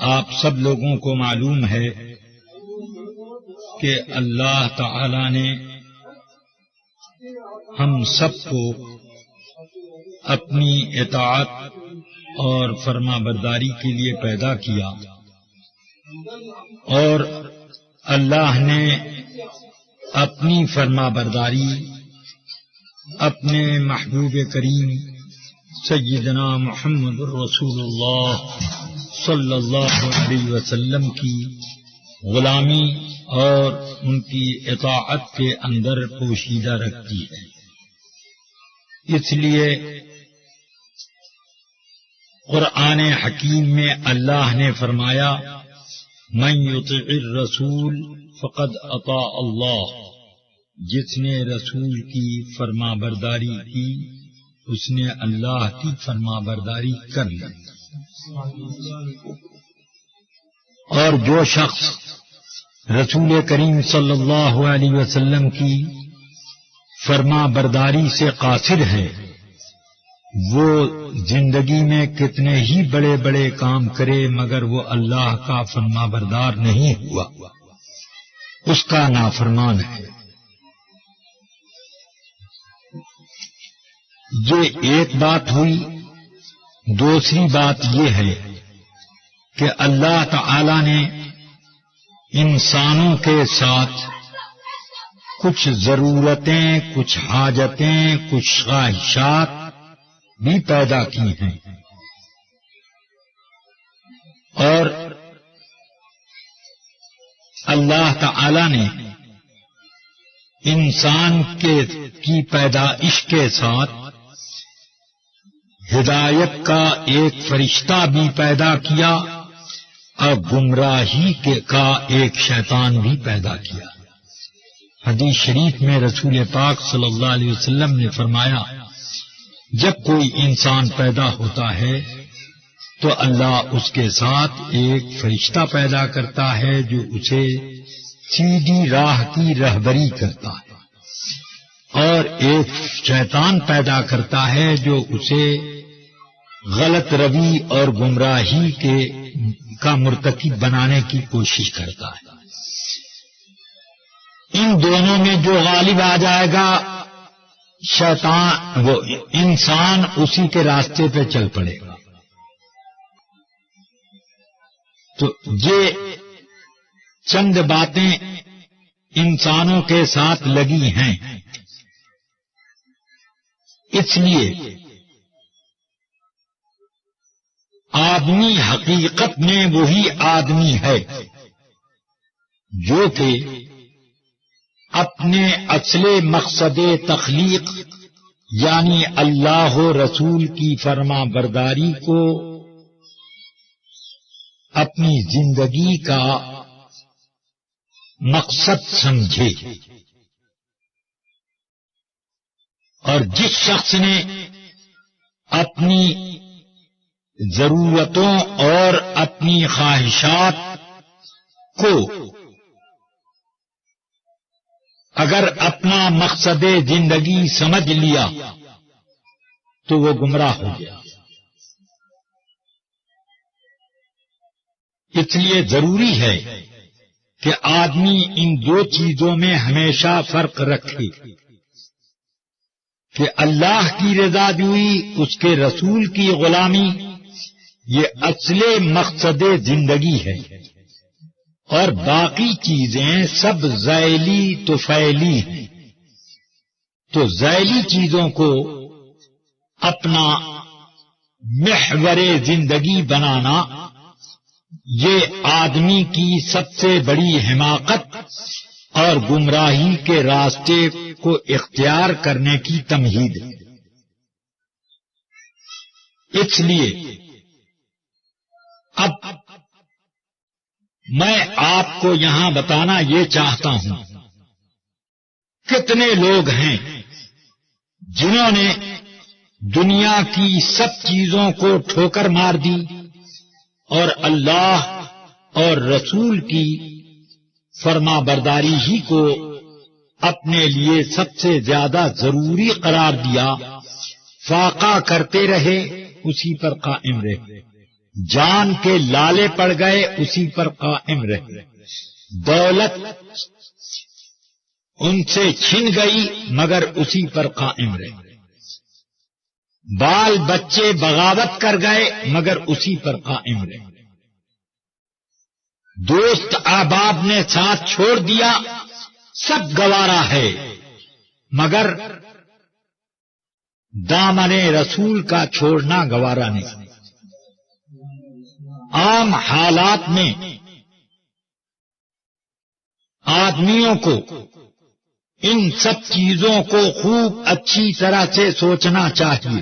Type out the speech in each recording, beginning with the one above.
آپ سب لوگوں کو معلوم ہے کہ اللہ تعالی نے ہم سب کو اپنی اطاعت اور فرما برداری کے لیے پیدا کیا، اور اللہ نے اپنی فرما برداری اپنے محبوب کریم سیدنا محمد رسول اللہ صلی اللہ علیہ وسلم کی غلامی اور ان کی اطاعت کے اندر پوشیدہ رکھتی ہے۔ اس لیے قرآن حکیم میں اللہ نے فرمایا من یطع الرسول فقد اطاع اللہ، جس نے رسول کی فرما برداری کی اس نے اللہ کی فرما برداری کر لی، اور جو شخص رسول کریم صلی اللہ علیہ وسلم کی فرما برداری سے قاصر ہے، وہ زندگی میں کتنے ہی بڑے بڑے کام کرے مگر وہ اللہ کا فرما بردار نہیں ہوا، اس کا نافرمان ہے۔ یہ ایک بات ہوئی۔ دوسری بات یہ ہے کہ اللہ تعالی نے انسانوں کے ساتھ کچھ ضرورتیں، کچھ حاجتیں، کچھ خواہشات بھی پیدا کی ہیں، اور اللہ تعالی نے انسان کی پیدائش کے ساتھ ہدایت کا ایک فرشتہ بھی پیدا کیا اور گمراہی کا ایک شیطان بھی پیدا کیا۔ حدیث شریف میں رسول پاک صلی اللہ علیہ وسلم نے فرمایا جب کوئی انسان پیدا ہوتا ہے تو اللہ اس کے ساتھ ایک فرشتہ پیدا کرتا ہے جو اسے سیدھی راہ کی رہبری کرتا ہے، اور ایک شیطان پیدا کرتا ہے جو اسے غلط روی اور گمراہی کا مرتکب بنانے کی کوشش کرتا ہے۔ ان دونوں میں جو غالب آ جائے گا شیطان، وہ انسان اسی کے راستے پہ چل پڑے گا۔ تو یہ چند باتیں انسانوں کے ساتھ لگی ہیں، اس لیے آدمی حقیقت میں وہی آدمی ہے جو کہ اپنے اصل مقصد تخلیق یعنی اللہ و رسول کی فرما برداری کو اپنی زندگی کا مقصد سمجھے، اور جس شخص نے اپنی ضرورتوں اور اپنی خواہشات کو اگر اپنا مقصد زندگی سمجھ لیا تو وہ گمراہ ہو گیا۔ اس لیے ضروری ہے کہ آدمی ان دو چیزوں میں ہمیشہ فرق رکھے کہ اللہ کی رضا جوئی، اس کے رسول کی غلامی، یہ اصل مقصد زندگی ہے، اور باقی چیزیں سب ذیلی طفیلی ہیں۔ تو ذیلی چیزوں کو اپنا محور زندگی بنانا یہ آدمی کی سب سے بڑی حماقت اور گمراہی کے راستے کو اختیار کرنے کی تمہید ہے۔ اس لیے اب میں آپ کو یہاں بتانا یہ چاہتا ہوں، کتنے لوگ ہیں جنہوں نے دنیا کی سب چیزوں کو ٹھوکر مار دی اور اللہ اور رسول کی فرما برداری ہی کو اپنے لیے سب سے زیادہ ضروری قرار دیا، فاقہ کرتے رہے، اسی پر قائم رہے، جان کے لالے پڑ گئے اسی پر قائم رہے، دولت ان سے چھن گئی مگر اسی پر قائم رہے، بال بچے بغاوت کر گئے مگر اسی پر قائم رہے، دوست احباب نے ساتھ چھوڑ دیا، سب گوارا ہے مگر دامن رسول کا چھوڑنا گوارا نہیں۔ عام حالات میں آدمیوں کو ان سب چیزوں کو خوب اچھی طرح سے سوچنا چاہیے۔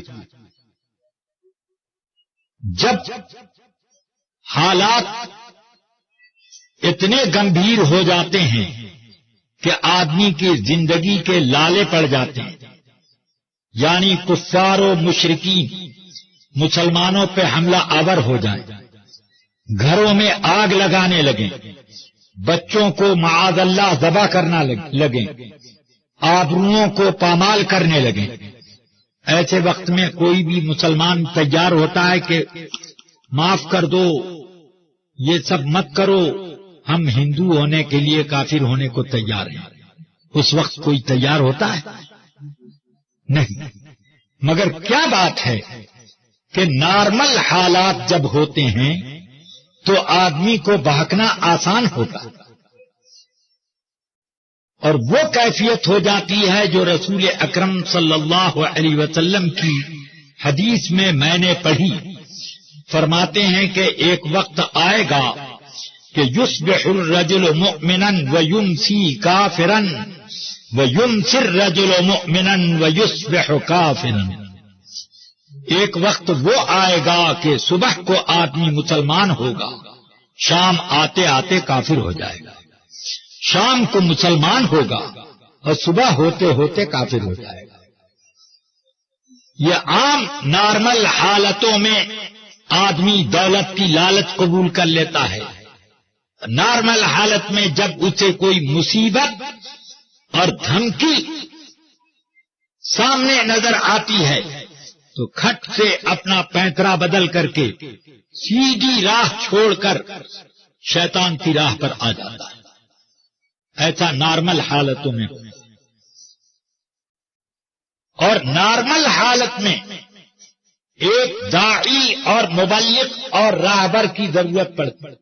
جب حالات اتنے گمبھیر ہو جاتے ہیں کہ آدمی کی زندگی کے لالے پڑ جاتے ہیں، یعنی کفار و مشرکین مسلمانوں پہ حملہ آور ہو جائیں، گھروں میں آگ لگانے لگیں، بچوں کو معاذ اللہ ذبح کرنا لگیں، آبروؤں کو پامال کرنے لگیں، ایسے وقت میں کوئی بھی مسلمان تیار ہوتا ہے کہ معاف کر دو، یہ سب مت کرو، ہم ہندو ہونے کے لیے کافر ہونے کو تیار ہیں؟ اس وقت کوئی تیار ہوتا ہے؟ نہیں۔ مگر کیا بات ہے کہ نارمل حالات جب ہوتے ہیں تو آدمی کو بہکنا آسان ہوتا ہے، اور وہ کیفیت ہو جاتی ہے جو رسول اکرم صلی اللہ علیہ وسلم کی حدیث میں نے پڑھی۔ فرماتے ہیں کہ ایک وقت آئے گا کہ یصبح الرجل مؤمنا ویمسی کافرا ویمسی الرجل مؤمنا ویصبح کافرا۔ ایک وقت وہ آئے گا کہ صبح کو آدمی مسلمان ہوگا، شام آتے آتے کافر ہو جائے گا، شام کو مسلمان ہوگا اور صبح ہوتے ہوتے کافر ہو جائے گا۔ یہ عام نارمل حالتوں میں آدمی دولت کی لالچ قبول کر لیتا ہے، نارمل حالت میں جب اسے کوئی مصیبت اور دھمکی سامنے نظر آتی ہے تو کھٹ سے اپنا پینترا بدل کر کے سیدھی راہ چھوڑ کر شیطان کی راہ پر آ جاتا ہے۔ ایسا نارمل حالتوں میں، اور نارمل حالت میں ایک داعی اور مبلغ اور راہبر کی ضرورت پڑتی،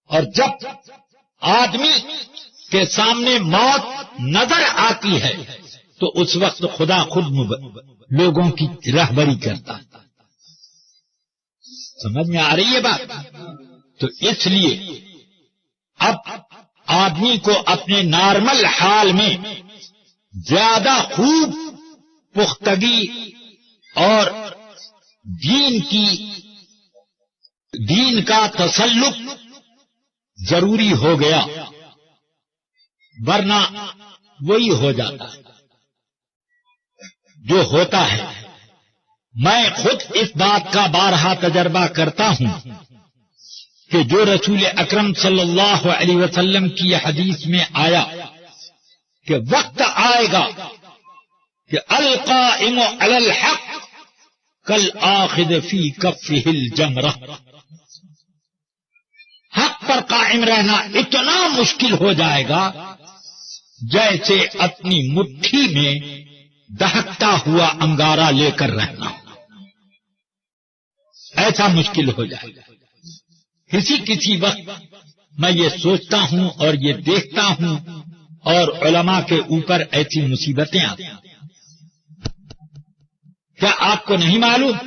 اور جب آدمی کے سامنے موت نظر آتی ہے تو اس وقت خدا خود لوگوں کی رہبری کرتا ہے۔ سمجھ میں آ رہی ہے بات؟ تو اس لیے اب آدمی کو اپنے نارمل حال میں زیادہ خوب پختگی اور دین کا تسلط ضروری ہو گیا، ورنہ وہی ہو جاتا ہے جو ہوتا ہے۔ میں خود اس بات کا بارہا تجربہ کرتا ہوں کہ جو رسول اکرم صلی اللہ علیہ وسلم کی حدیث میں آیا کہ وقت آئے گا کہ القائم علی الحق کالآخذ فی کفہ الجمرہ، حق پر قائم رہنا اتنا مشکل ہو جائے گا جیسے اپنی مٹھی میں دہکتا ہوا انگارہ لے کر رہنا، ایسا مشکل ہو جائے گا۔ کسی وقت میں یہ سوچتا ہوں اور یہ دیکھتا ہوں، اور علماء کے اوپر ایسی مصیبتیں آتی ہیں۔ کیا آپ کو نہیں معلوم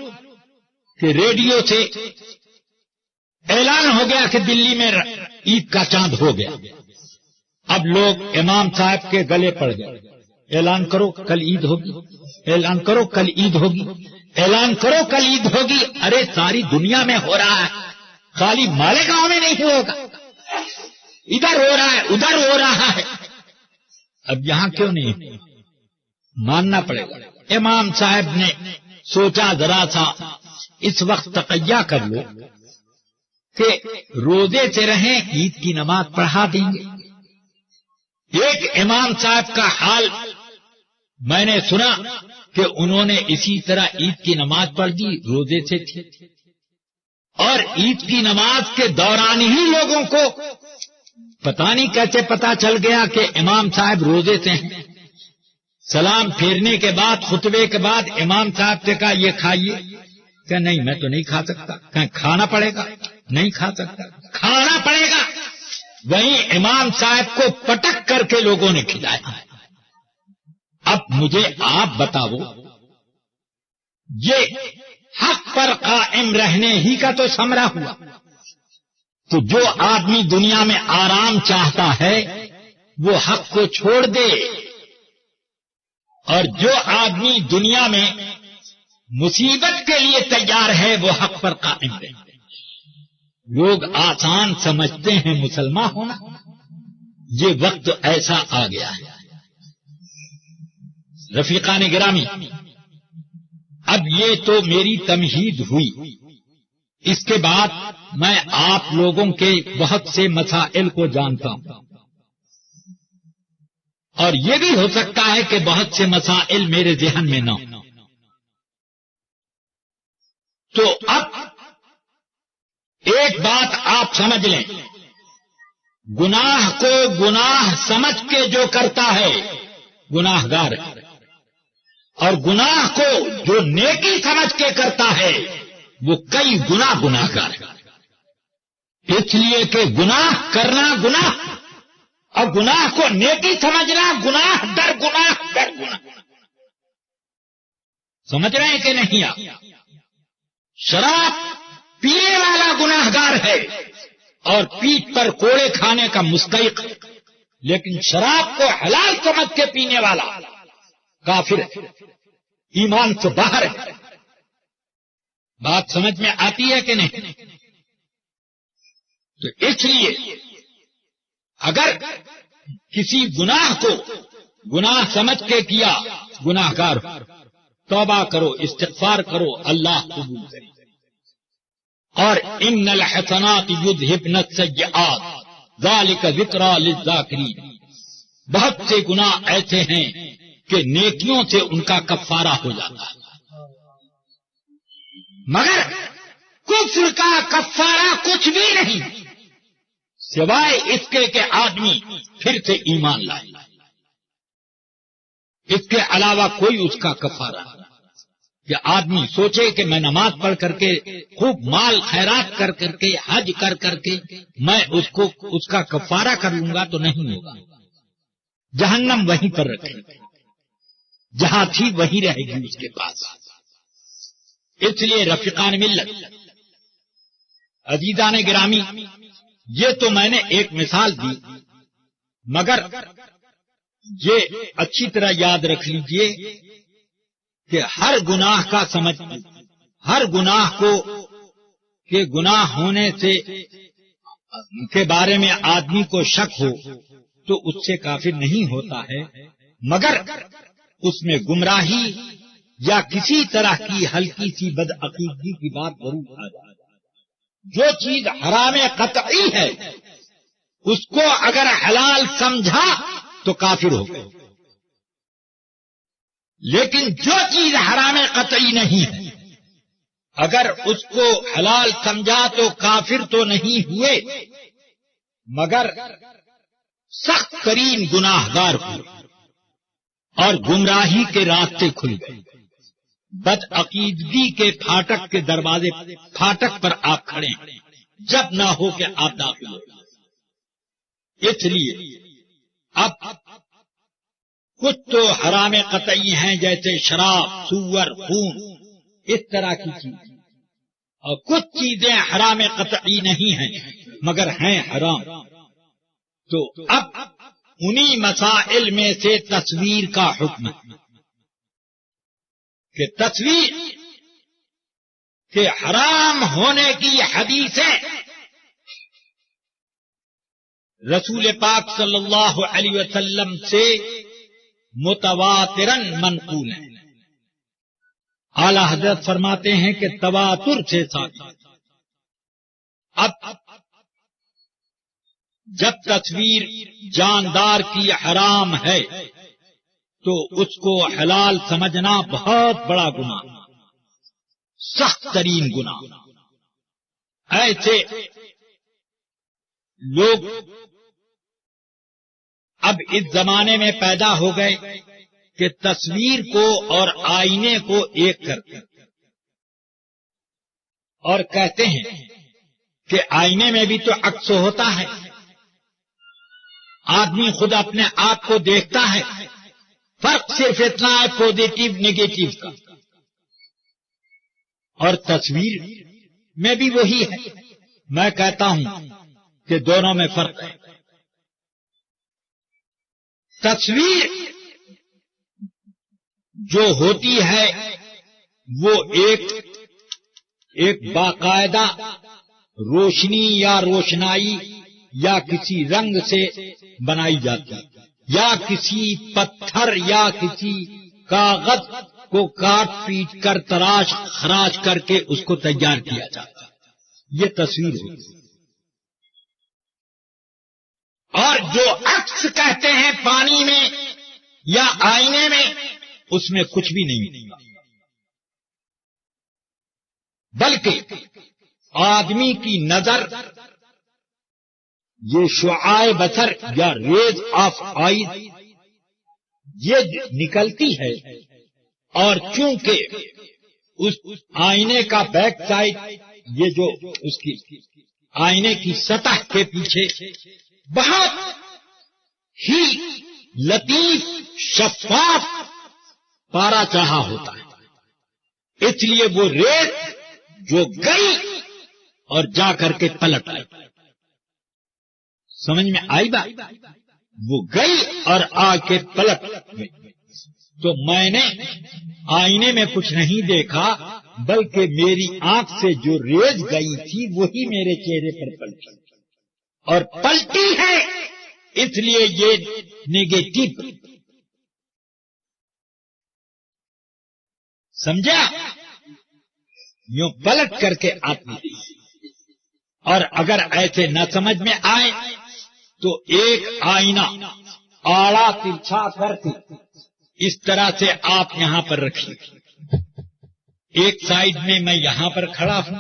کہ ریڈیو سے اعلان ہو گیا کہ دلی میں عید کا چاند ہو گیا؟ اب لوگ امام صاحب کے گلے پڑ گئے، اعلان کرو کل عید ہوگی، اعلان کرو کل عید ہوگی، اعلان کرو کل عید ہوگی۔ ارے ساری دنیا میں ہو رہا ہے، خالی مالیگاؤں میں نہیں ہوگا، ادھر ہو رہا ہے ادھر ہو رہا ہے، اب یہاں کیوں نہیں؟ ماننا پڑے گا۔ امام صاحب نے سوچا ذرا سا اس وقت تقیہ کر لو کہ روزے سے رہیں، عید کی نماز پڑھا دیں گے۔ ایک امام صاحب کا حال میں نے سنا کہ انہوں نے اسی طرح عید کی نماز پڑھ دی، روزے سے تھی، اور عید کی نماز کے دوران ہی لوگوں کو پتہ نہیں کیسے پتا چل گیا کہ امام صاحب روزے سے ہیں. سلام پھیرنے کے بعد خطبے کے بعد امام صاحب سے کہا یہ کھائیے. کہ نہیں میں تو نہیں کھا سکتا. کہیں کھانا پڑے گا. نہیں کھا سکتا. کھانا پڑے گا. وہیں امام صاحب کو پٹک کر کے لوگوں نے کھلایا. اب مجھے آپ بتاؤ، یہ حق پر قائم رہنے ہی کا تو ثمرہ ہوا. تو جو آدمی دنیا میں آرام چاہتا ہے وہ حق کو چھوڑ دے، اور جو آدمی دنیا میں مصیبت کے لیے تیار ہے وہ حق پر قائم رہے. لوگ آسان سمجھتے ہیں مسلمان ہونا. یہ وقت ایسا آ گیا ہے. رفیقان گرامی، اب یہ تو میری تمہید ہوئی. اس کے بعد میں آپ لوگوں کے بہت سے مسائل کو جانتا ہوں، اور یہ بھی ہو سکتا ہے کہ بہت سے مسائل میرے ذہن میں نہ ہوں. تو اب ایک بات آپ سمجھ لیں، گناہ کو گناہ سمجھ کے جو کرتا ہے گناہ گار ہے، اور گناہ کو جو نیکی سمجھ کے کرتا ہے وہ کئی گنا گناہ گار ہے. اس لیے کہ گناہ کرنا گناہ، اور گناہ کو نیکی سمجھنا گناہ در گناہ در گناہ. سمجھ رہے ہیں کہ نہیں آپ؟ شراب پینے والا گناہ گار ہے اور پیٹ پر کوڑے کھانے کا مستحق، لیکن شراب کو حلال سمجھ کے پینے والا کافر ہے، ایمان سے باہر ہے. بات سمجھ میں آتی ہے کہ نہیں؟ تو اس لیے اگر کسی گناہ کو گناہ سمجھ کے کیا گناہ گار، توبہ کرو، استغفار کرو، اللہ قبول کرے. اور ان الحسنات یذھبن السیئات ذالک ذکریٰ للذاکرین. بہت سے گناہ ایسے ہیں کہ نیکیوں سے ان کا کفارہ ہو جاتا ہے، مگر کفر کا کفارہ کچھ بھی نہیں سوائے اس کے کہ آدمی پھر سے ایمان لائے. اس کے علاوہ کوئی اس کا کفارہ نہیں. کہ آدمی سوچے کہ میں نماز پڑھ کر کے خوب مال خیرات کر کر کے حج کر کر کے میں اس کا کفارہ کر لوں گا، تو نہیں ہوگا. جہنم وہیں پر رکھے، جہاں تھی وہیں رہے گی اس کے پاس. اس لیے رفیقان ملت، عزیزان گرامی، یہ تو میں نے ایک مثال دی، مگر یہ اچھی طرح یاد رکھ لیجئے کہ ہر گناہ کا سمجھ، ہر گناہ کو کہ گناہ ہونے سے کے بارے میں آدمی کو شک ہو تو اس سے کافر نہیں ہوتا ہے، مگر اس میں گمراہی یا کسی طرح کی ہلکی سی بدعقیدگی کی بات ضرور آ جائے. جو چیز حرام قطعی ہے اس کو اگر حلال سمجھا تو کافر ہو گئے، لیکن جو چیز حرام قطعی نہیں ہے اگر اس کو حلال سمجھا تو کافر تو نہیں ہوئے، مگر سخت ترین گناہ گار ہوئے اور گمراہی کے راستے کھل گئے. بدعقیدگی کے پھاٹک کے دروازے، پھاٹک پر آپ کھڑے ہیں، جب نہ ہو کہ آپ داخل ہو. اس لیے اب کچھ تو حرام قطعی ہیں جیسے شراب، سور، خون، اس طرح کی چیز، اور کچھ چیزیں حرام قطعی نہیں ہیں مگر ہیں حرام. تو اب انہی مسائل میں سے تصویر کا حکم ہے کہ تصویر کے حرام ہونے کی حدیثیں رسول پاک صلی اللہ علیہ وسلم سے متواتراً منقول ہیں. اعلی حضرت فرماتے ہیں کہ تواتر سے ثابت. اب جب تصویر جاندار کی حرام ہے تو اس کو حلال سمجھنا بہت بڑا گناہ، سخت ترین گناہ. ایسے لوگ اب اس زمانے میں پیدا ہو گئے کہ تصویر کو اور آئینے کو ایک کرتے اور کہتے ہیں کہ آئینے میں بھی تو عکس ہوتا ہے، آدمی خود اپنے آپ کو دیکھتا ہے، فرق صرف اتنا ہے پازیٹو نیگیٹو کا، اور تصویر میں بھی وہی ہے۔ میں کہتا ہوں کہ دونوں میں فرق ہے۔ تصویر جو ہوتی ہے وہ ایک باقاعدہ روشنی یا روشنائی یا کسی رنگ سے بنائی جاتی ہے، یا کسی پتھر یا کسی کاغذ کو کاٹ پیٹ کر تراش خراش کر کے اس کو تیار کیا جاتا ہے، یہ تصویر ہوتی ہے۔ اور جو عکس کہتے ہیں پانی میں یا آئینے میں، اس میں کچھ بھی نہیں ہوتا، بلکہ آدمی کی نظر یہ شعاع بصر یا ریز آف آئی یہ نکلتی ہے، اور چونکہ اس آئینے کا بیک سائڈ یہ جو اس کی آئینے کی سطح کے پیچھے بہت ہی لطیف شفاف پارا چاہا ہوتا ہے، اس لیے وہ ریز جو گئی اور جا کر کے پلٹ آئی، سمجھ میں آئی بات؟ وہ گئی اور آ کے پلٹ گئی۔ تو میں نے آئینے میں کچھ نہیں دیکھا، بلکہ میری آنکھ سے جو ریز گئی تھی وہی میرے چہرے پر پلٹی، اور پلٹی ہے اس لیے یہ نیگیٹو، سمجھا؟ یوں پلٹ کر کے آتی ہے۔ اور اگر ایسے نہ سمجھ میں آئے تو ایک آئینہ آڑا ترچھا کر کے اس طرح سے آپ یہاں پر رکھیے، ایک سائیڈ میں میں یہاں پر کھڑا ہوں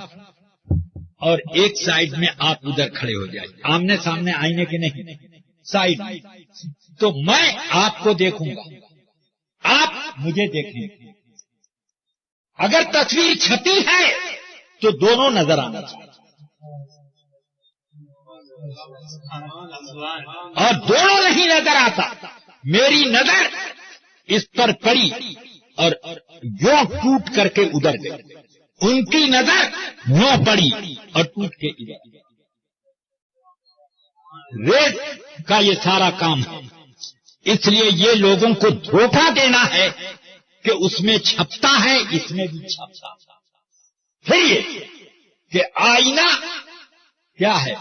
اور ایک سائیڈ میں آپ ادھر کھڑے ہو جائیں، آمنے سامنے آئینے کے نہیں، سائیڈ، تو میں آپ کو دیکھوں گا، آپ مجھے دیکھیں گے۔ اگر تصویر چھپی ہے تو دونوں نظر آنا چاہیے، اور دونوں نہیں نظر آتا۔ میری نظر اس پر پڑی اور یوں ٹوٹ کر کے ادھر گئی، ان کی نظر یوں پڑی اور ٹوٹ کے ادھر۔ ریز کا یہ سارا کام ہے، اس لیے یہ لوگوں کو دھوکہ دینا ہے کہ اس میں چھپتا ہے، اس میں بھی چھپتا ہے۔ پھر یہ کہ آئینہ کیا ہے؟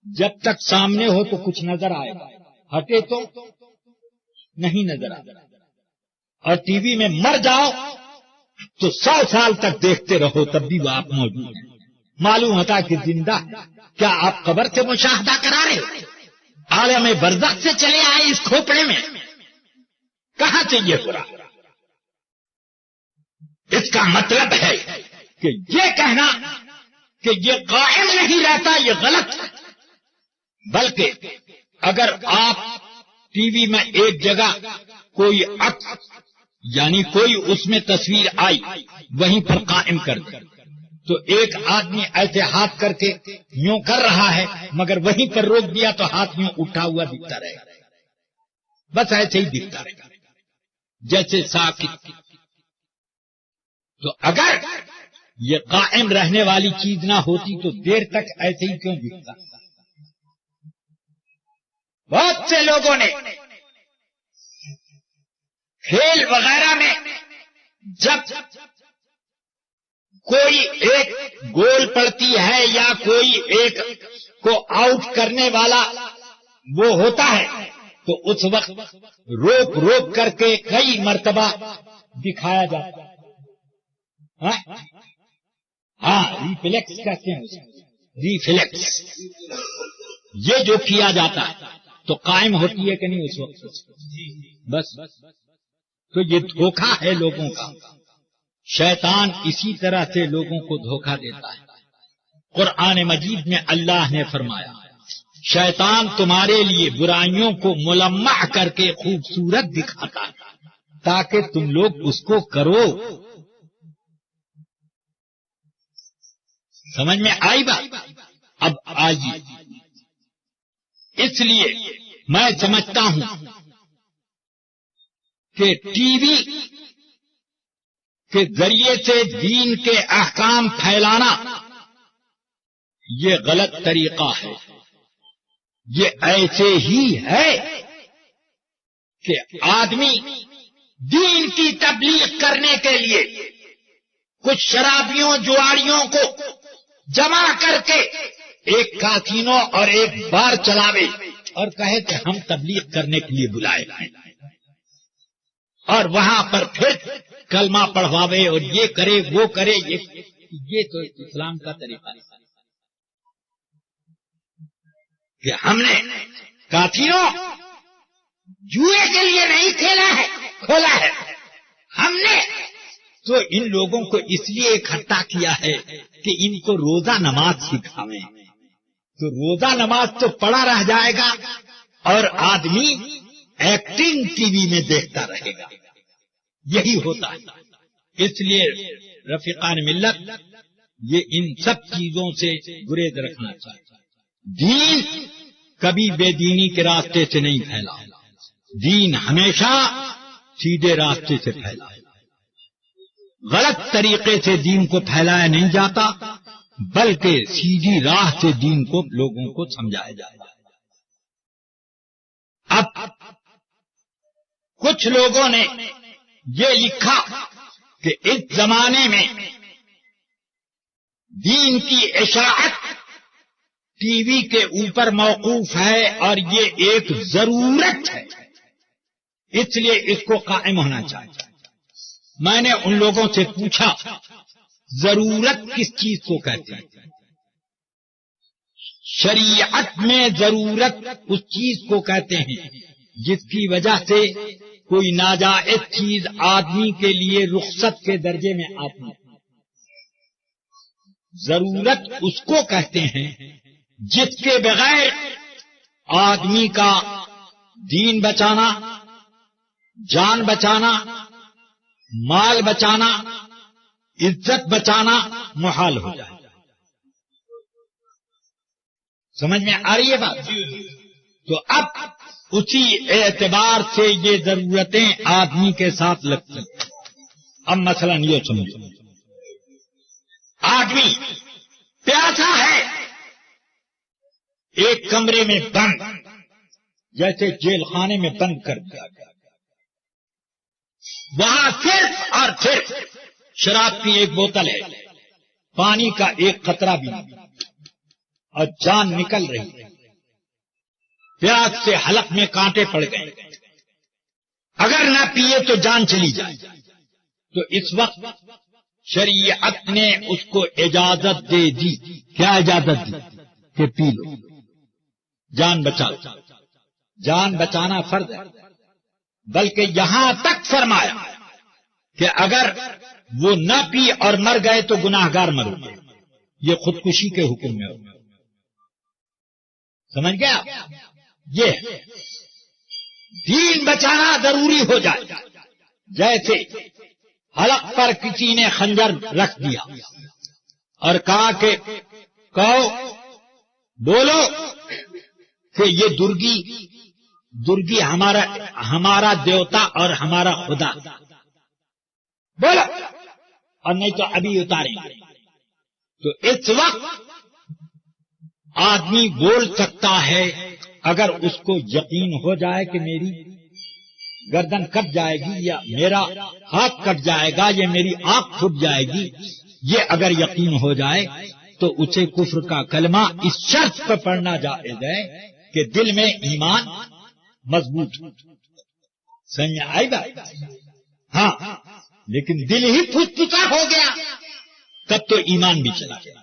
جب تک سامنے ہو تو کچھ نظر آئے گا، ہٹے تو نہیں نظر آتا، اور ٹی وی میں مر جاؤ تو 100 سال تک دیکھتے رہو تب بھی وہ آپ موجود ہیں، معلوم ہوتا کہ زندہ ہے۔ کیا آپ قبر سے مشاہدہ کرا رہے؟ عالم برزخ سے چلے آئے اس کھوپڑے میں؟ کہاں سے یہ ہو رہا؟ اس کا مطلب ہے کہ یہ کہنا کہ یہ قائم نہیں رہتا یہ غلط ہے، بلکہ اگر آپ ٹی وی میں ایک جگہ کوئی عکس یعنی کوئی اس میں تصویر آئی وہیں پر قائم کر دیں تو ایک آدمی ایسے ہاتھ کر کے یوں کر رہا ہے مگر وہیں پر روک دیا تو ہاتھ یوں اٹھا ہوا دکھتا رہے گا، بس ایسے ہی دکھتا رہے گا جیسے ساکت۔ تو اگر یہ قائم رہنے والی چیز نہ ہوتی تو دیر تک ایسے ہی کیوں دکھتا؟ بہت سے لوگوں نے کھیل وغیرہ میں جب کوئی ایک گول پڑتی ہے یا کوئی ایک کو آؤٹ کرنے والا وہ ہوتا ہے تو اس وقت روک روک کر کے کئی مرتبہ دکھایا جاتا ہے۔ ہاں ریفلیکس کہتے ہیں اسے، ریفلیکس یہ جو کیا جاتا ہے تو قائم ہوتی ہے کہ نہیں اس وقت؟ بس تو یہ دھوکہ ہے لوگوں کا، شیطان اسی طرح سے لوگوں کو دھوکہ دیتا ہے۔ قرآن مجید میں اللہ نے فرمایا شیطان تمہارے لیے برائیوں کو ملمح کر کے خوبصورت دکھاتا ہے تاکہ تم لوگ اس کو کرو. سمجھ میں آئی بات؟ اب آئیے، اس لیے میں سمجھتا ہوں کہ ٹی وی کے ذریعے سے دین کے احکام پھیلانا یہ غلط طریقہ ہے. یہ ایسے ہی ہے کہ آدمی دین کی تبلیغ کرنے کے لیے کچھ شرابیوں جواڑیوں کو جمع کر کے ایک کاسینو اور ایک بار چلاوے اور کہے کہ ہم تبلیغ کرنے کے لیے بلائے ہیں، اور وہاں پر پھر کلمہ پڑھواوے اور یہ کرے وہ کرے. یہ تو اسلام کا طریقہ ہے کہ ہم نے کاسینو جوئے کے لیے نہیں کھولا ہے، ہم نے تو ان لوگوں کو اس لیے اکٹھا کیا ہے کہ ان کو روزہ نماز سکھاویں. تو روزہ نماز تو پڑا رہ جائے گا اور آدمی ایکٹنگ ٹی وی میں دیکھتا رہے گا. یہی ہوتا ہے. اس لیے رفیقان ملت یہ ان سب چیزوں سے گریز رکھنا چاہیے. دین کبھی بے دینی کے راستے سے نہیں پھیلا، دین ہمیشہ سیدھے راستے سے پھیلا. غلط طریقے سے دین کو پھیلایا نہیں جاتا بلکہ سیدھی راہ سے دین کو لوگوں کو سمجھایا جاتا ہے. اب کچھ لوگوں نے یہ لکھا کہ اس زمانے میں دین کی اشاعت ٹی وی کے اوپر موقوف ہے اور یہ ایک ضرورت ہے، اس لیے اس کو قائم ہونا چاہیے. میں نے ان لوگوں سے پوچھا ضرورت کس چیز کو کہتے ہیں؟ شریعت میں ضرورت اس چیز کو کہتے ہیں جس کی وجہ سے کوئی ناجائز چیز آدمی کے لیے رخصت کے درجے میں آتی ہے. ضرورت اس کو کہتے ہیں جس کے بغیر آدمی کا دین بچانا، جان بچانا، مال بچانا، عزت بچانا محال ہو جائے. سمجھ میں آ رہی ہے بات؟ تو اب اسی اعتبار سے یہ ضرورتیں آدمی کے ساتھ لگتی ہیں. اب مثلا یہ سمجھو، آدمی پیاسا ہے، ایک کمرے میں بند، جیسے جیل خانے میں بند کر دیا گیا، وہاں صرف اور صرف شراب کی ایک بوتل ہے، پانی کا ایک قطرہ بھی نہیں، اور جان نکل رہی ہے، پیاس سے حلق میں کانٹے پڑ گئے، اگر نہ پیے تو جان چلی جائے. تو اس وقت شریعت نے اس کو اجازت دے دی. کیا اجازت دی؟ کہ پی لو، جان بچا. جان بچانا فرض ہے، بلکہ یہاں تک فرمایا کہ اگر وہ نہ پی اور مر گئے تو گناہگار مرو گے. یہ خودکشی کے حکم میں ہوگا. سمجھ گیا؟ یہ دین بچانا ضروری ہو جائے. جیسے حلق پر کسی نے خنجر رکھ دیا اور کہا کہ کہو بولو کہ یہ درگی ہمارا دیوتا اور ہمارا خدا، بولو، اور نہیں تو ابھی اتاریں گے. تو اس وقت آدمی بول سکتا ہے اگر اس کو یقین ہو جائے کہ میری گردن کٹ جائے گی یا میرا ہاتھ کٹ جائے گا یا میری آنکھ پھٹ جائے گی، یہ اگر یقین ہو جائے تو اسے کفر کا کلمہ اس شرط پر پڑھنا جائز ہے کہ دل میں ایمان مضبوط ہو. سمجھ آئی بات؟ ہاں، لیکن دل ہی پھسپھسا ہو گیا تب تو ایمان بھی چلا گیا.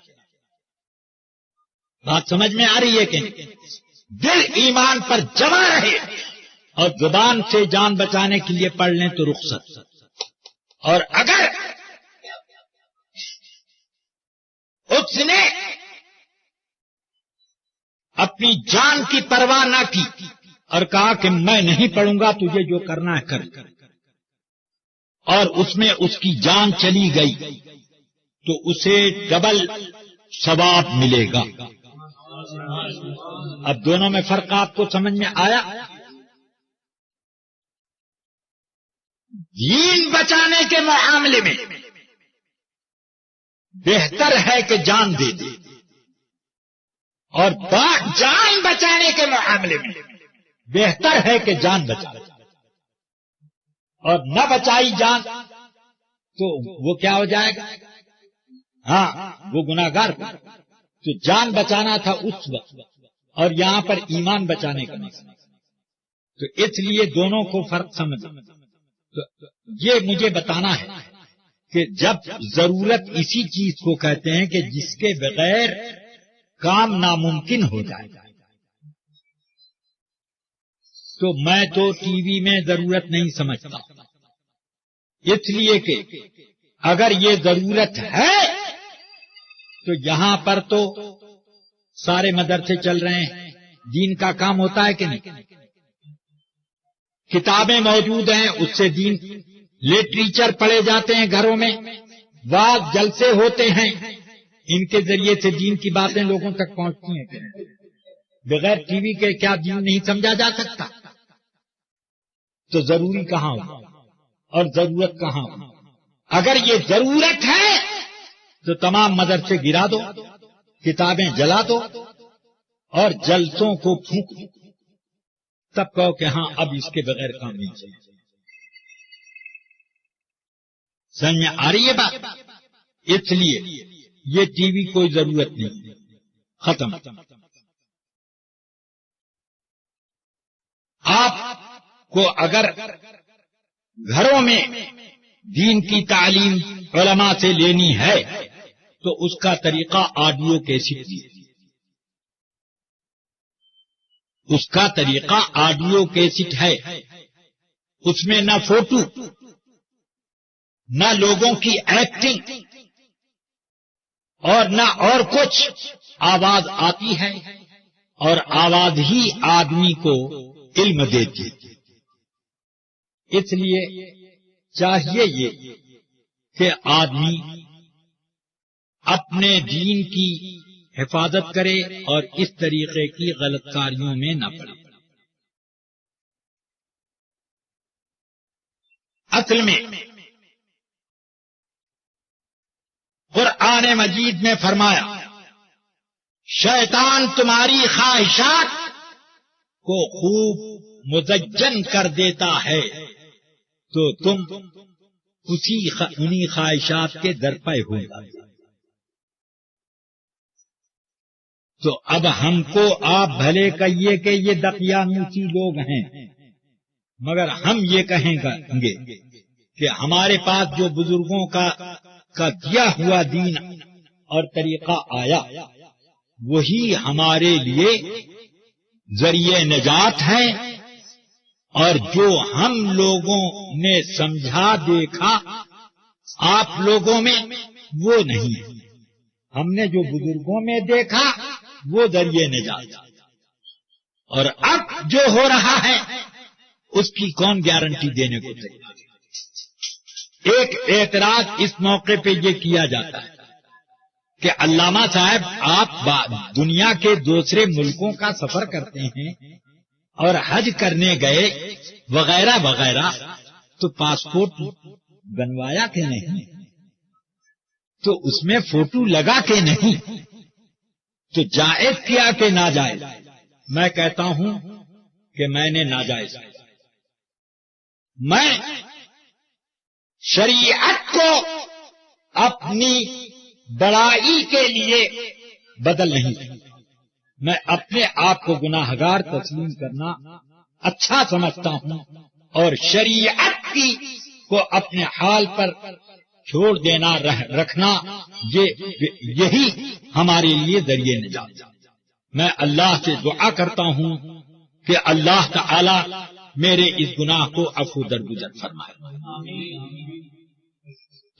بات سمجھ میں آ رہی ہے کہ دل ایمان پر جمع رہے اور زبان سے جان بچانے کے لیے پڑھ لیں تو رخصت. اور اگر اس نے اپنی جان کی پرواہ نہ کی اور کہا کہ میں نہیں پڑھوں گا، تجھے جو کرنا ہے کر، اور اس میں اس کی جان چلی گئی تو اسے ڈبل ثواب ملے گا۔ اب دونوں میں فرق آپ کو سمجھ میں آیا؟ دین بچانے کے معاملے میں بہتر ہے کہ جان دے دے، اور جان بچانے کے معاملے میں بہتر ہے کہ جان بچا، اور نہ بچائی جان تو وہ کیا ہو جائے گا؟ ہاں، وہ گناہگار۔ تو جان بچانا تھا اس وقت، اور یہاں پر ایمان بچانے کا مسئلہ، تو اس لیے دونوں کو فرق سمجھ۔ تو یہ مجھے بتانا ہے کہ جب ضرورت اسی چیز کو کہتے ہیں کہ جس کے بغیر کام ناممکن ہو جائے، تو میں تو ٹی وی میں ضرورت نہیں سمجھتا، اس لیے کہ اگر یہ ضرورت ہے تو یہاں پر تو سارے مدرسے چل رہے ہیں، دین کا کام ہوتا ہے کہ نہیں؟ کتابیں موجود ہیں، اس سے دین، لٹریچر پڑھے جاتے ہیں گھروں میں، واعظ جلسے ہوتے ہیں، ان کے ذریعے سے دین کی باتیں لوگوں تک پہنچتی ہیں۔ بغیر ٹی وی کے کیا دین نہیں سمجھا جا سکتا؟ تو ضروری کہاں ہو اور ضرورت کہاں ہو؟ اگر یہ ضرورت ہے تو تمام مدرسے گرا دو، کتابیں جلا دو اور جلسوں کو پھونک دو، تب کہو کہ ہاں اب اس کے بغیر کام نہیں چلے۔ سمجھ میں آ رہی ہے بات؟ اس لیے یہ ٹی وی کوئی ضرورت نہیں، ختم۔ آپ کو اگر گھروں میں دین کی تعلیم علماء سے لینی ہے تو اس کا طریقہ آڈیو کیسٹ دی، اس کا طریقہ آڈیو کیسٹ ہے، اس میں نہ فوٹو نہ لوگوں کی ایکٹنگ اور نہ اور کچھ، آواز آتی ہے اور آواز ہی آدمی کو علم دیتی۔ اس لیے چاہیے یہ کہ آدمی اپنے دین کی حفاظت کرے اور اس طریقے کی غلط کاریوں میں نہ پڑے۔ اصل میں قرآن مجید میں فرمایا شیطان تمہاری خواہشات کو خوب مزین کر دیتا ہے تو تم انہی خواہشات کے درپے ہو جاتے۔ تو اب ہم کو آپ بھلے کہیے کہ یہ دقیانوسی لوگ ہیں، مگر ہم یہ کہیں گے کہ ہمارے پاس جو بزرگوں کا دیا ہوا دین اور طریقہ آیا وہی ہمارے لیے ذریعہ نجات ہے، اور جو ہم لوگوں نے سمجھا دیکھا آپ لوگوں میں وہ نہیں ہے، ہم نے جو بزرگوں میں دیکھا وہ ذریعہ نجات، اور اب جو ہو رہا ہے اس کی کون گارنٹی دینے کو تیار؟ ایک اعتراض اس موقع پہ یہ کیا جاتا ہے کہ علامہ صاحب آپ دنیا کے دوسرے ملکوں کا سفر کرتے ہیں اور حج کرنے گئے وغیرہ وغیرہ، تو پاسپورٹ بنوایا کہ نہیں؟ تو اس میں فوٹو لگا کہ نہیں؟ تو جائز کیا کہ ناجائز؟ میں کہتا ہوں کہ میں نے ناجائز کیا۔ میں شریعت کو اپنی بڑائی کے لیے بدل نہیں سکتا، میں اپنے آپ کو گناہگار تسلیم کرنا اچھا سمجھتا ہوں، اور شریعت کی کو اپنے حال پر چھوڑ دینا رکھنا یہی ہمارے لیے ذریعہ نجات۔ میں اللہ سے دعا کرتا ہوں کہ اللہ تعالی میرے اس گناہ کو عفو درگزر فرمائے۔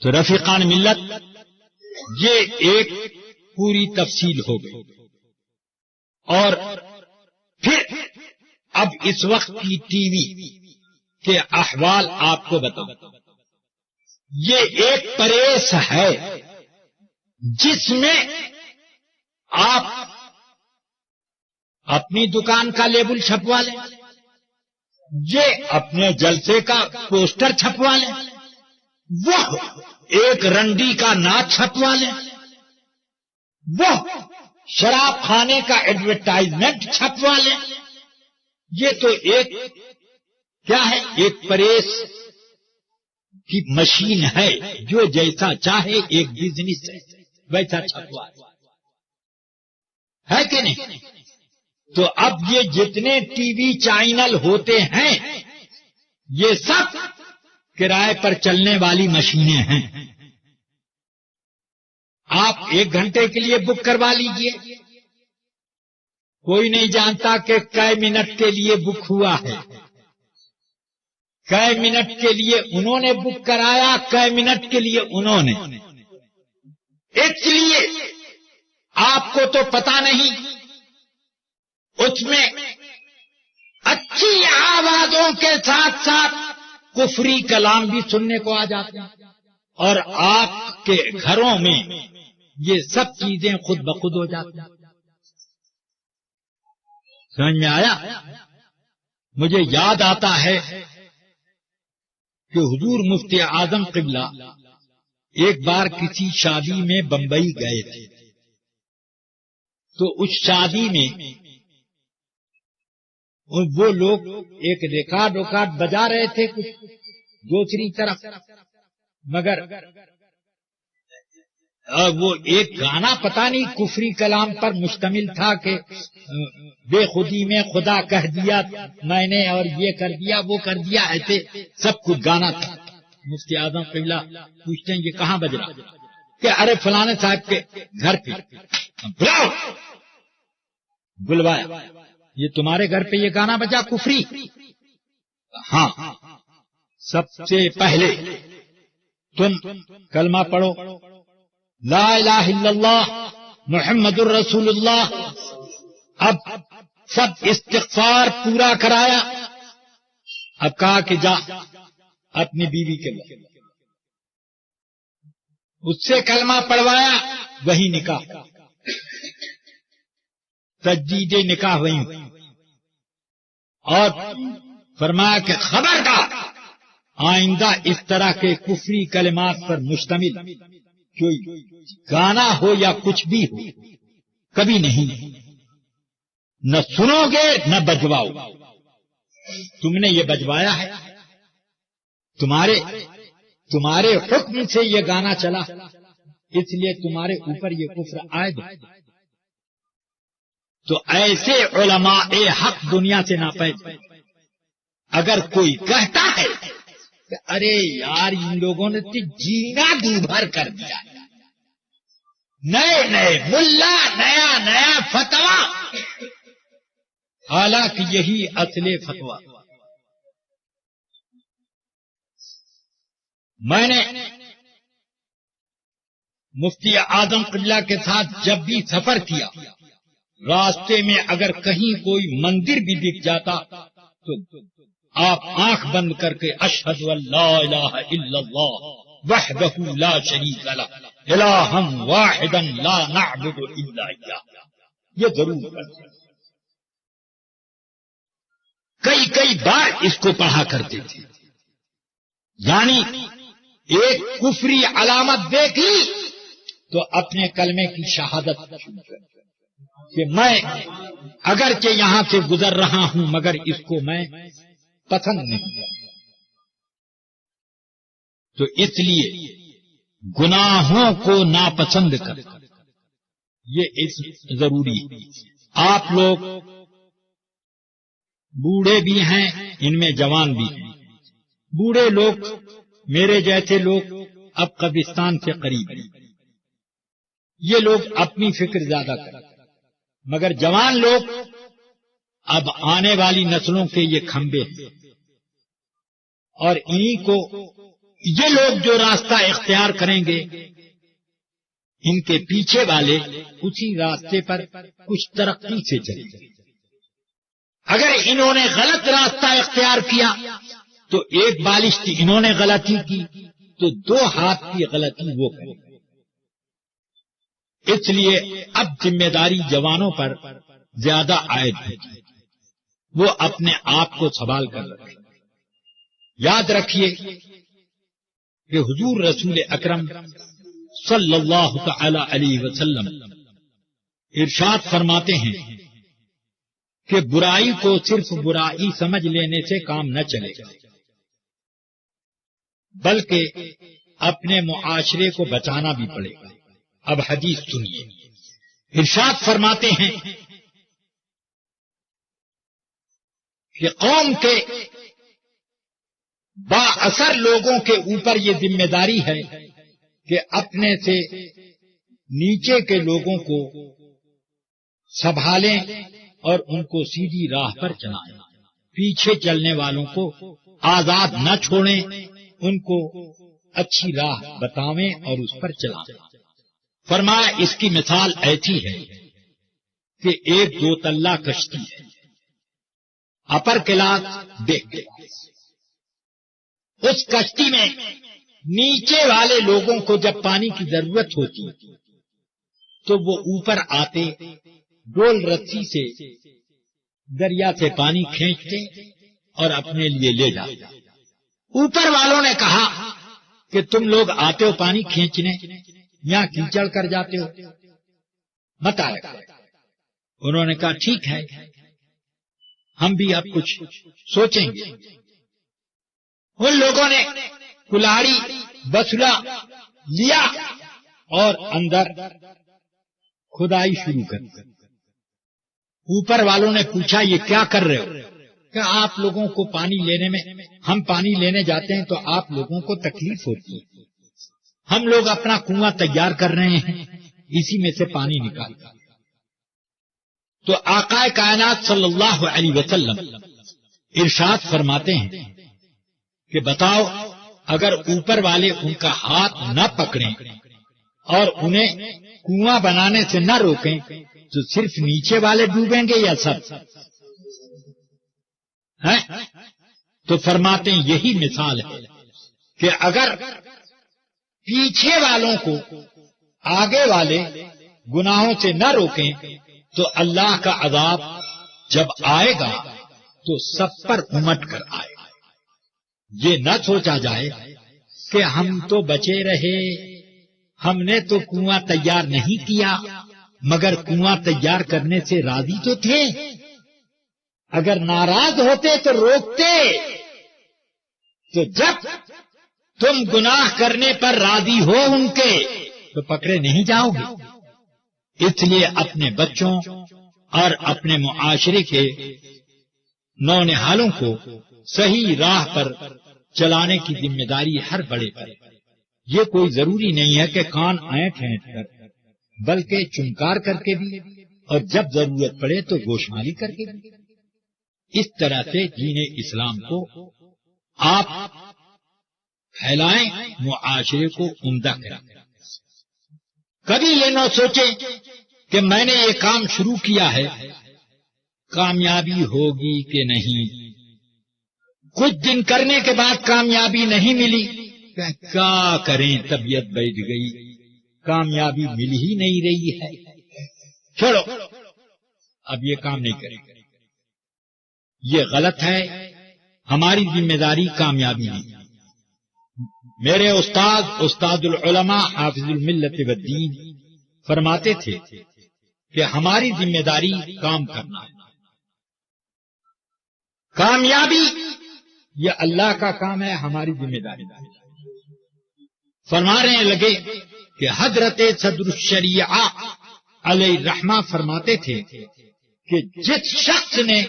تو رفیقان ملت، یہ ایک پوری تفصیل ہو گئی، اور پھر اب اس وقت کی ٹی وی کے احوال آپ کو بتاؤں. یہ ایک پریس ہے جس میں آپ اپنی دکان کا لیبل چھپوا لیں، یہ اپنے جلسے کا پوسٹر چھپوا لیں، وہ ایک رنڈی کا ناچ چھپوا لیں، وہ شراب خانے کا ایڈورٹائزمنٹ چھپوا لیں. یہ تو ایک کیا ہے، ایک پریس کی مشین ہے جو جیسا چاہے ایک بزنس ہے ویسا چھپوا ہے کہ نہیں. تو اب یہ جتنے ٹی وی چینل ہوتے ہیں یہ سب کرائے پر چلنے والی مشینیں ہیں. آپ 1 گھنٹے کے لیے بک کروا لیجئے، کوئی نہیں جانتا کہ کئی منٹ کے لیے بک ہوا ہے، کئی منٹ کے لیے انہوں نے بک کرایا، کئی منٹ کے لیے انہوں نے. اس لیے آپ کو تو پتا نہیں، اس میں اچھی آوازوں کے ساتھ ساتھ کفری کلام بھی سننے کو آ جاتے ہیں، اور آپ کے گھروں میں یہ سب چیزیں خود بخود ہو جاتی ہیں. سمجھ میں آیا؟ مجھے یاد آتا ہے کہ حضور مفتی اعظم قبلہ ایک بار کسی شادی میں بمبئی گئے تھے، تو اس شادی میں وہ لوگ ایک ریکارڈ بجا رہے تھے کچھ دوسری طرف، مگر وہ ایک گانا پتہ نہیں کفری کلام پر مشتمل تھا کہ بے خودی میں خدا کہہ دیا میں نے اور یہ کر دیا وہ کر دیا، ایسے سب کچھ گانا تھا. مفتی اعظم قبلہ پوچھتے ہیں یہ کہاں بج رہا؟ کہ ارے فلانے صاحب کے گھر پہ. بلاؤ، بلوایا، یہ تمہارے گھر پہ یہ گانا بجا کفری؟ ہاں. سب سے پہلے تم کلمہ پڑھو، لا الہ الا اللہ محمد الرسول اللہ. اب سب استغفار پورا کرایا، اب کہا کہ جا اپنی بیوی کے لیے، اس سے کلمہ پڑھوایا، وہی نکاح، تجدید نکاح وہی ہوئی. اور فرمایا کہ خبردار آئندہ اس طرح کے کفری کلمات پر مشتمل کوئی گانا ہو یا کچھ بھی ہو کبھی نہیں، نہ سنو گے نہ بجواؤ. تم نے یہ بجوایا ہے، تمہارے حکم سے یہ گانا چلا، اس لیے تمہارے اوپر یہ کفر عائد ہے. تو ایسے علماء حق دنیا سے ناپید. اگر کوئی کہتا ہے کہ ارے یار ان لوگوں نے تو جینا دوبھر کر دیا، نئے نئے ملا، نیا نیا فتوا، حالانکہ یہی اصل فتوا. میں نے مفتی اعظم قبلہ کے ساتھ جب بھی سفر کیا، راستے میں اگر کہیں کوئی مندر بھی دکھ جاتا تو آپ آنکھ بند کر کے اشہد ان لا الہ الا اللہ وحدہ لا شریک لہ الہا واحدا لا نعبد الا ایہ، یہ ضرور کرتے. کئی بار اس کو پڑھا کرتے تھے. یعنی ایک کفری علامت دیکھ لی تو اپنے کلمے کی شہادت کہ میں اگرچہ یہاں سے گزر رہا ہوں مگر اس کو میں پسند نہیں کرتا. تو اس لیے گناہوں کو ناپسند کر یہ ضروری. آپ لوگ بوڑھے بھی ہیں، ان میں جوان بھی ہیں. بوڑھے لوگ میرے جیسے لوگ اب قبرستان سے قریب ہیں، یہ لوگ اپنی فکر زیادہ کریں، مگر جوان لوگ اب آنے والی نسلوں کے یہ کھمبے ہیں، اور انہی کو یہ لوگ جو راستہ اختیار کریں گے ان کے پیچھے والے اسی راستے پر کچھ ترقی سے چلے. اگر انہوں نے غلط راستہ اختیار کیا تو ایک بالش کی انہوں نے غلطی کی تو 2 ہاتھ کی غلطی وہ کرے. اس لیے اب ذمہ داری جوانوں پر زیادہ عائد ہے. وہ اپنے آپ کو سنبھال کر رکھیں. یاد رکھیے کہ حضور رسول اکرم صلی اللہ تعالی علیہ وسلم ارشاد فرماتے ہیں کہ برائی کو صرف برائی سمجھ لینے سے کام نہ چلے گا، بلکہ اپنے معاشرے کو بچانا بھی پڑے گا. اب حدیث سنیے. ارشاد فرماتے ہیں کہ قوم کے با اثر لوگوں کے اوپر یہ ذمہ داری ہے کہ اپنے سے نیچے کے لوگوں کو سنبھالیں اور ان کو سیدھی راہ پر چلائیں. پیچھے چلنے والوں کو آزاد نہ چھوڑیں، ان کو اچھی راہ بتاویں اور اس پر چلائیں. فرمایا اس کی مثال ایسی ہے کہ ایک 2 تلہ کشتی ہے، اپر کلاس بیک کلاس. اس کشتی میں نیچے والے لوگوں کو جب پانی کی ضرورت ہوتی تو وہ اوپر آتے ڈول رسی سے دریا سے پانی کھینچتے اور اپنے لیے لے جاتے. اوپر والوں نے کہا کہ تم لوگ آتے ہو پانی کھینچنے، یہاں کیچڑ کر جاتے ہو، مت آیا کرو. انہوں نے کہا ٹھیک ہے، ہم بھی اب کچھ سوچیں گے. ان لوگوں نے کلاڑی بسلا لیا اور اندر کھدائی شروع کر دی. اوپر والوں نے پوچھا یہ کیا کر رہے ہو؟ کہ آپ لوگوں کو پانی لینے میں، ہم پانی لینے جاتے ہیں تو آپ لوگوں کو تکلیف ہوتی ہے، ہم لوگ اپنا کنواں تیار کر رہے ہیں، اسی میں سے پانی نکالتے. تو آقا کائنات صلی اللہ علیہ وسلم ارشاد فرماتے ہیں کہ بتاؤ اگر اوپر والے ان کا ہاتھ نہ پکڑیں اور انہیں کنواں بنانے سے نہ روکیں تو صرف نیچے والے ڈوبیں گے یا سب؟ تو فرماتے ہیں یہی مثال ہے کہ اگر پیچھے والوں کو آگے والے گناہوں سے نہ روکیں تو اللہ کا عذاب جب آئے گا تو سب پر امٹ کر آئے گا. یہ نہ سوچا جائے کہ ہم تو بچے رہے، ہم نے تو کنواں تیار نہیں کیا، مگر کنواں تیار کرنے سے راضی تو تھے. اگر ناراض ہوتے تو روکتے. تو جب تم گناہ کرنے پر راضی ہو ان کے تو پکڑے نہیں جاؤ گے. اس لیے اپنے بچوں اور اپنے معاشرے کے نونہالوں کو صحیح راہ پر چلانے کی ذمہ داری ہر بڑے پر. یہ کوئی ضروری نہیں ہے کہ کان اینٹ کر، بلکہ چمکار کر کے بھی، اور جب ضرورت پڑے تو گوشمالی کر کے بھی. اس طرح سے دین اسلام کو آپ پھیلائیں، معاشرے کو عمدہ کریں. کبھی یہ نہ سوچیں کہ میں نے یہ کام شروع کیا ہے، کامیابی ہوگی کہ نہیں. کچھ دن کرنے کے بعد کامیابی نہیں ملی، کیا کریں، طبیعت بیٹھ گئی، کامیابی مل ہی نہیں رہی ہے، چھوڑو اب یہ کام نہیں کریں. یہ غلط ہے. ہماری ذمہ داری کامیابی نہیں. میرے استاد العلماء حافظ الملت والدین فرماتے تھے کہ ہماری ذمہ داری کام کرنا ہے. کامیابی یہ اللہ کا کام ہے، ہماری ذمہ داری. فرمانے لگے کہ حضرت صدر الشریعہ علیہ الرحمہ فرماتے تھے کہ جس شخص نے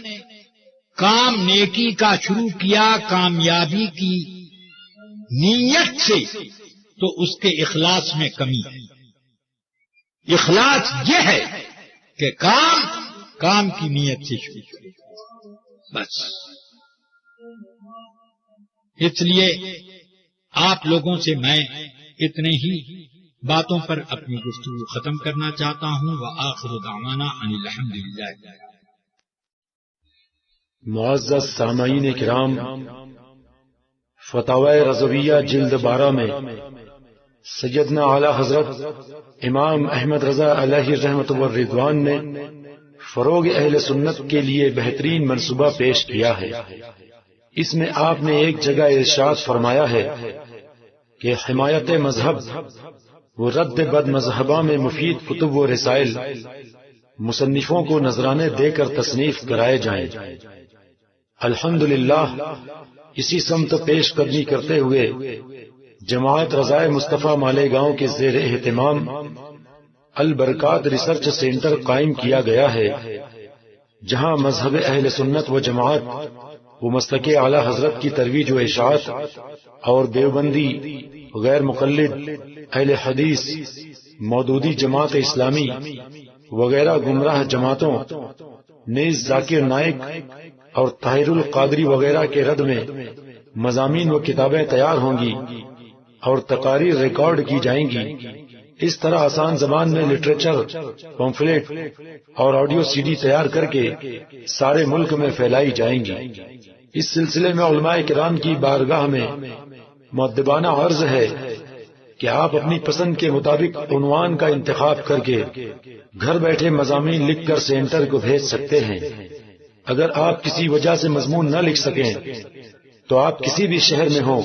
کام نیکی کا شروع کیا کامیابی کی نیت سے تو اس کے اخلاص میں کمی ہے. اخلاص یہ ہے کہ کام کی نیت سے شروع کرے، بس. اس لیے آپ لوگوں سے میں اتنے ہی باتوں پر اپنی گفتگو ختم کرنا چاہتا ہوں۔ وآخر دعوانا ان الحمدللہ۔ معزز سامعین کرام، فتاوی رضویہ جلد 12 میں سیدنا اعلی حضرت امام احمد رضا علیہ رحمت والرضوان نے فروغ اہل سنت کے لیے بہترین منصوبہ پیش کیا ہے۔ اس میں آپ نے ایک جگہ ارشاد فرمایا ہے کہ حمایت مذہب و رد بد مذہبہ میں مفید کتب و رسائل مصنفوں کو نذرانے دے کر تصنیف کرائے جائیں۔ الحمدللہ اسی سمت پیش قدمی کرتے ہوئے جماعت رضائے مصطفیٰ مالیگاؤں کے زیر اہتمام البرکات ریسرچ سینٹر قائم کیا گیا ہے، جہاں مذہب اہل سنت و جماعت و مسلک اعلی حضرت کی ترویج و اشاعت اور دیوبندی غیر مقلد اہل حدیث مودودی جماعت اسلامی وغیرہ گمراہ جماعتوں نیز ذاکر نائک اور طاہر القادری وغیرہ کے رد میں مضامین و کتابیں تیار ہوں گی اور تقاریر ریکارڈ کی جائیں گی۔ اس طرح آسان زبان میں لٹریچر، پمفلیٹ اور آڈیو سی ڈی تیار کر کے سارے ملک میں پھیلائی جائیں گی۔ اس سلسلے میں علماء کرام کی بارگاہ میں مؤدبانہ عرض ہے کہ آپ اپنی پسند کے مطابق عنوان کا انتخاب کر کے گھر بیٹھے مضامین لکھ کر سینٹر کو بھیج سکتے ہیں۔ اگر آپ کسی وجہ سے مضمون نہ لکھ سکیں تو آپ کسی بھی شہر میں ہوں،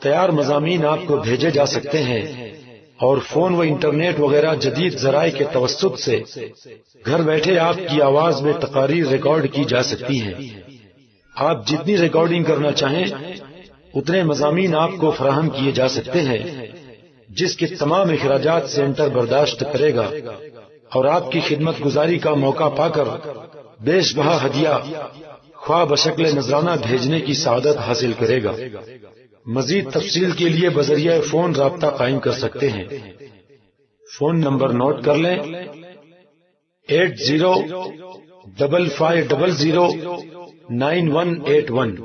تیار مضامین آپ کو بھیجے جا سکتے ہیں اور فون و انٹرنیٹ وغیرہ جدید ذرائع کے توسط سے گھر بیٹھے آپ کی آواز میں تقاریر ریکارڈ کی جا سکتی ہیں۔ آپ جتنی ریکارڈنگ کرنا چاہیں اتنے مضامین آپ کو فراہم کیے جا سکتے ہیں، جس کے تمام اخراجات سینٹر برداشت کرے گا اور آپ کی خدمت گزاری کا موقع پا کر بیش بہا ہدیہ خواہ بشکل نذرانہ بھیجنے کی سعادت حاصل کرے گا۔ مزید تفصیل کے لیے بذریعہ فون رابطہ قائم کر سکتے ہیں۔ فون نمبر نوٹ کر لیں: 8055009181